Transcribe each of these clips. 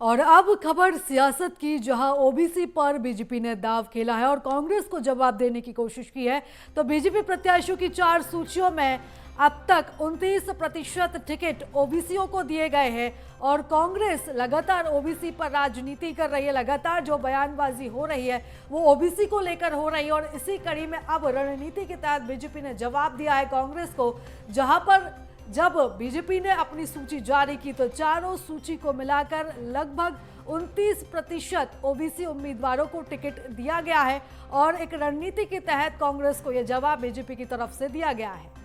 और अब खबर सियासत की, जहां ओबीसी पर बीजेपी ने दाव खेला है और कांग्रेस को जवाब देने की कोशिश की है। तो बीजेपी प्रत्याशियों की 4 सूचियों में अब तक 29% टिकट ओबीसीओ को दिए गए हैं और कांग्रेस लगातार ओबीसी पर राजनीति कर रही है। लगातार जो बयानबाजी हो रही है वो ओबीसी को लेकर हो रही है और इसी कड़ी में अब रणनीति के तहत बीजेपी ने जवाब दिया है कांग्रेस को, जहां पर जब बीजेपी ने अपनी सूची जारी की तो चारों सूची को मिलाकर लगभग 29% ओबीसी उम्मीदवारों को टिकट दिया गया है और एक रणनीति के तहत कांग्रेस को यह जवाब बीजेपी की तरफ से दिया गया है।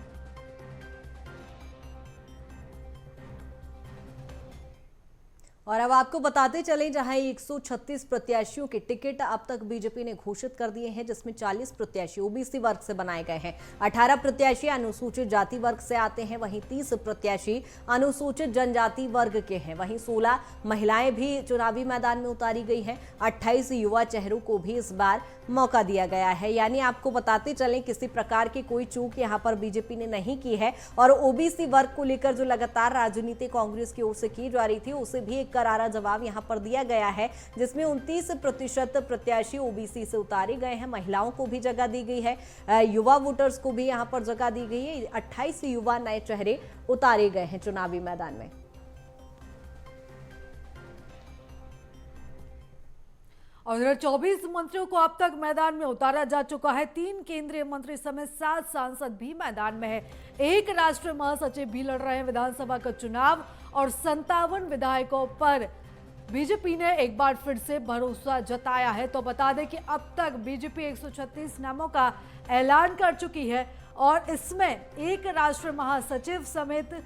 और अब आपको बताते चलें, जहां 136 प्रत्याशियों के टिकट अब तक बीजेपी ने घोषित कर दिए हैं, जिसमें 40 प्रत्याशी ओबीसी वर्ग से बनाए गए हैं, 18 प्रत्याशी अनुसूचित जाति वर्ग से आते हैं, वहीं 30 प्रत्याशी अनुसूचित जनजाति वर्ग के हैं, वहीं 16 महिलाएं भी चुनावी मैदान में उतारी गई हैं, 28 युवा चेहरों को भी इस बार मौका दिया गया है। यानी आपको बताते चलें, किसी प्रकार की कोई चूक यहां पर बीजेपी ने नहीं की है और ओबीसी वर्ग को लेकर जो लगातार राजनीति कांग्रेस की ओर से की जा रही थी, उसे भी एक करारा जवाब यहां पर दिया गया है, जिसमें 29% प्रत्याशी ओबीसी से उतारे गए हैं, महिलाओं को भी जगह दी गई है, युवा वोटर्स को भी यहां पर जगह दी गई है, 28 युवा नए चेहरे उतारे गए हैं चुनावी मैदान में। और 24 मंत्रियों को अब तक मैदान में उतारा जा चुका है। 3 केंद्रीय मंत्री समेत 7 सांसद भी मैदान में है। 1 राष्ट्रीय महासचिव भी लड़ रहे हैं विधानसभा का चुनाव और 57 विधायकों पर बीजेपी ने एक बार फिर से भरोसा जताया है। तो बता दें कि अब तक बीजेपी 136 नामों का ऐलान कर चुकी है और इसमें 1 राष्ट्रीय महासचिव समेत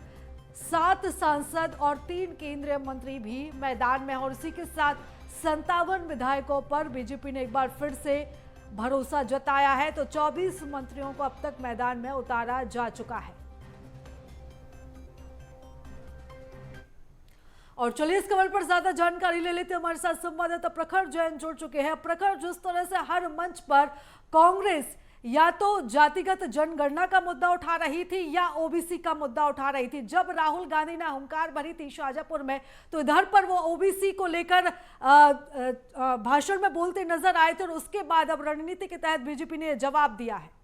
7 सांसद और 3 केंद्रीय मंत्री भी मैदान में, और इसी के साथ 57 विधायकों पर बीजेपी ने एक बार फिर से भरोसा जताया है। तो 24 मंत्रियों को अब तक मैदान में उतारा जा चुका है। और चलिए इस खबर पर ज्यादा जानकारी ले लेते हैं, हमारे साथ संवाददाता प्रखर जैन जुड़ चुके हैं। प्रखर, जिस तरह से हर मंच पर कांग्रेस या तो जातिगत जनगणना का मुद्दा उठा रही थी या ओबीसी का मुद्दा उठा रही थी, जब राहुल गांधी ने हुंकार भरी थी शाजापुर में तो इधर पर वो ओबीसी को लेकर भाषण में बोलते नजर आए थे और उसके बाद अब रणनीति के तहत बीजेपी ने जवाब दिया है।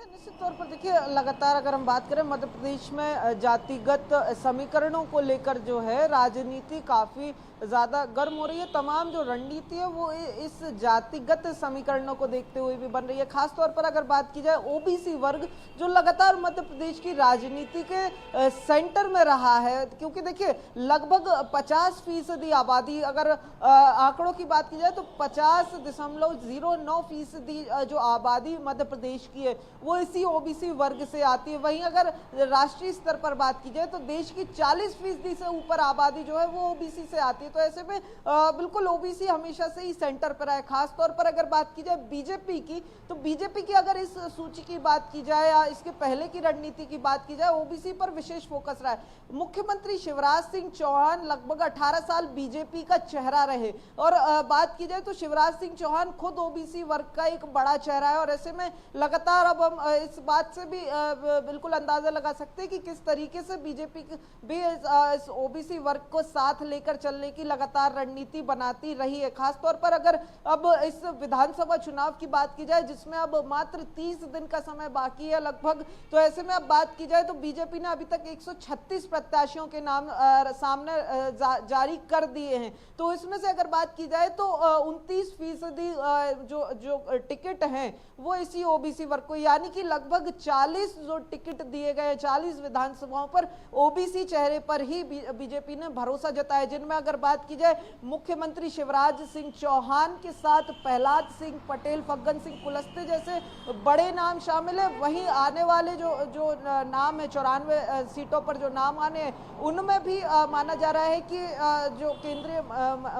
निश्चित तौर पर देखिए, लगातार अगर हम बात करें मध्य प्रदेश में जातिगत समीकरणों को लेकर जो है राजनीति काफी ज्यादा गर्म हो रही है। तमाम जो रणनीति है वो इस जातिगत समीकरणों को देखते हुए भी बन रही है। खासतौर पर अगर बात की जाए ओबीसी वर्ग, जो लगातार मध्य प्रदेश की राजनीति के सेंटर में रहा है, क्योंकि देखिए लगभग 50% आबादी, अगर आंकड़ों की बात की जाए तो 50.09% जो आबादी मध्य प्रदेश की है वो इसी ओबीसी वर्ग से आती है। वहीं अगर राष्ट्रीय स्तर पर बात की जाए तो देश की 40% से ऊपर आबादी जो है वो ओबीसी से आती है। तो ऐसे में बिल्कुल ओबीसी हमेशा से ही सेंटर पर है। खासतौर पर अगर बात की जाए बीजेपी की, तो बीजेपी की अगर इस सूची की बात की जाए या इसके पहले की रणनीति की बात की जाए, ओबीसी पर विशेष फोकस रहा है। मुख्यमंत्री शिवराज सिंह चौहान लगभग 18 साल बीजेपी का चेहरा रहे और बात की जाए तो शिवराज सिंह चौहान खुद ओबीसी वर्ग का एक बड़ा चेहरा है और ऐसे में लगातार अब हम इस बात से भी बिल्कुल अंदाजा लगा सकते हैं कि किस तरीके से बीजेपी भी इस ओबीसी वर्ग को साथ लेकर चलने की लगातार रणनीति बनाती रही है। खासतौर पर अगर अब इस विधानसभा चुनाव की बात की जाए, जिसमें अब मात्र 30 दिन का समय बाकी है लगभग, तो ऐसे में अब बात की जाए तो बीजेपी ने अभी तक 136 प्रत्याशियों के नाम सामने जारी कर दिए हैं। तो इसमें से अगर बात की जाए तो 29% जो टिकट हैं वो इसी ओबीसी वर्ग को, यानी कि लगभग 40 जो टिकट दिए गए 40 विधानसभाओं पर ओबीसी चेहरे पर ही बीजेपी ने भरोसा जताया, जिनमें अगर बात की जाए मुख्यमंत्री शिवराज सिंह चौहान के साथ प्रहलाद सिंह पटेल, फग्गन सिंह कुलस्ते जैसे बड़े नाम शामिल है। वहीं आने वाले जो नाम है 94 सीटों पर जो नाम आने हैं उनमें भी माना जा रहा है कि जो केंद्रीय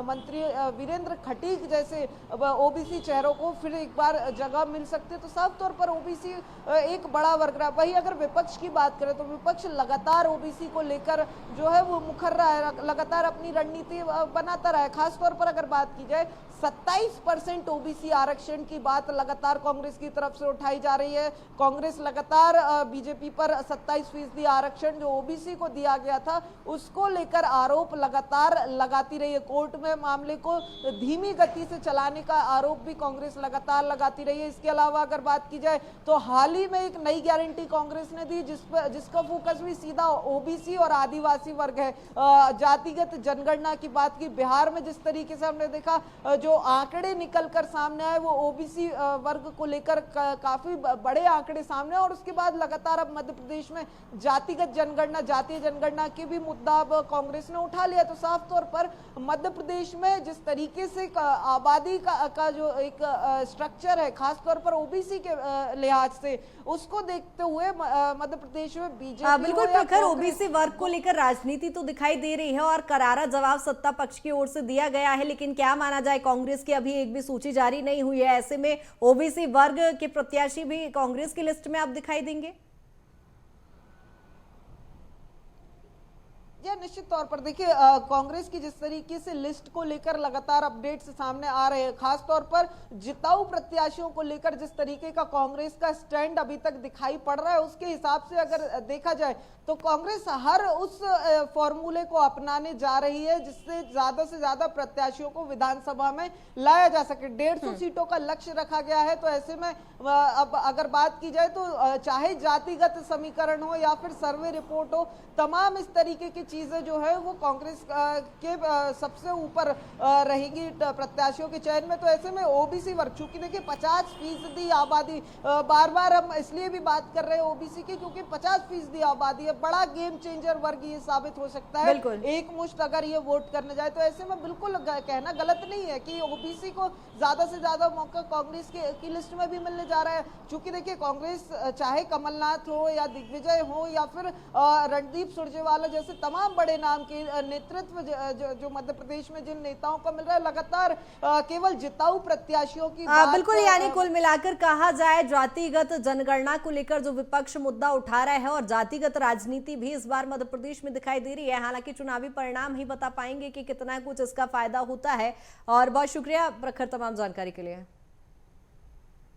मंत्री वीरेंद्र खटीक जैसे ओबीसी चेहरों को फिर एक बार जगह मिल सकती है। तो साफ तौर पर ओबीसी एक बड़ा वर्ग रहा है। वहीं अगर विपक्ष की बात करें तो विपक्ष लगातार ओबीसी को लेकर जो है वो मुखर रहा है, लगातार अपनी रणनीति बनाता रहा है। खासतौर पर अगर बात की जाए 27% ओबीसी आरक्षण की बात लगातार कांग्रेस की तरफ से उठाई जा रही है। कांग्रेस लगातार बीजेपी पर 27% आरक्षण जो ओबीसी को दिया गया था उसको लेकर आरोप लगातार लगाती रही है। कोर्ट में मामले को धीमी गति से चलाने का आरोप भी कांग्रेस लगातार लगाती रही है। इसके अलावा अगर बात की जाए तो हाल ही में एक नई गारंटी कांग्रेस ने दी जिसका फोकस भी सीधा ओबीसी और आदिवासी वर्ग है। जातिगत जनगणना की बात की, बिहार में जिस तरीके से हमने देखा जो आंकड़े निकल कर सामने आए वो ओबीसी वर्ग को लेकर काफी बड़े आंकड़े सामने, और उसके बाद लगातार अब मध्य प्रदेश में जातिगत जनगणना, जातीय जनगणना के भी मुद्दा अब कांग्रेस ने उठा लिया। तो साफ तौर पर मध्य प्रदेश में जिस तरीके से आबादी का जो एक स्ट्रक्चर है खासतौर पर ओबीसी के लिहाज से, उसको देखते हुए मध्य प्रदेश में बीजेपी बिल्कुल प्रखर ओबीसी वर्ग को लेकर राजनीति तो दिखाई दे रही है और करारा जवाब सत्ता पक्ष की ओर से दिया गया है, लेकिन क्या माना जाए कांग्रेस की अभी एक भी सूची जारी नहीं हुई है। ऐसे में ओबीसी वर्ग के प्रत्याशी भी कांग्रेस की लिस्ट में अब दिखाई देंगे। निश्चित तौर पर देखिए कांग्रेस की जिस तरीके से लिस्ट को लेकर लगातार अपडेट्स सामने आ रहे हैं, खासतौर पर जिताऊ प्रत्याशियों को लेकर जिस तरीके का कांग्रेस का स्टैंड अभी तक दिखाई पड़ रहा है, उसके हिसाब से अगर देखा जाए तो कांग्रेस हर उस फॉर्मूले को अपनाने जा रही है जिससे ज्यादा से ज्यादा प्रत्याशियों को विधानसभा में लाया जा सके। 150 सीटों का लक्ष्य रखा गया है। तो ऐसे में अब अगर बात की जाए तो चाहे जातिगत समीकरण हो या फिर सर्वे रिपोर्ट हो, तमाम इस तरीके की चीजें जो है वो कांग्रेस के सबसे ऊपर रहेंगी प्रत्याशियों के चयन में। तो ऐसे में ओबीसी वर्ग, चूंकि देखिए 50% आबादी, बार बार हम इसलिए भी बात कर रहे हैं ओबीसी की क्योंकि 50% आबादी है, बड़ा गेम चेंजर वर्ग ये साबित हो सकता है एक मुश्त अगर ये वोट करने जाए। तो ऐसे में बिल्कुल कहना गलत नहीं है कि ओबीसी को ज्यादा से ज्यादा मौका कांग्रेस की लिस्ट में भी मिलने जा रहा है। चूंकि देखिए कांग्रेस चाहे कमलनाथ हो या दिग्विजय हो या फिर रणदीप सुरजेवाला जैसे तमाम बड़े नाम के नेतृत्व जो मध्य प्रदेश में जिन नेताओं को मिल रहा है, लगातार केवल जिताऊ प्रत्याशियों की बिल्कुल, यानी कुल मिलाकर कहा जाए जातिगत जनगणना को लेकर जो विपक्ष मुद्दा उठा रहा है और जातिगत राजनीति भी इस बार मध्य प्रदेश में दिखाई दे रही है। हालांकि चुनावी परिणाम ही बता पाएंगे कि कितना कुछ इसका फायदा होता है। और बहुत शुक्रिया प्रखर तमाम जानकारी के लिए।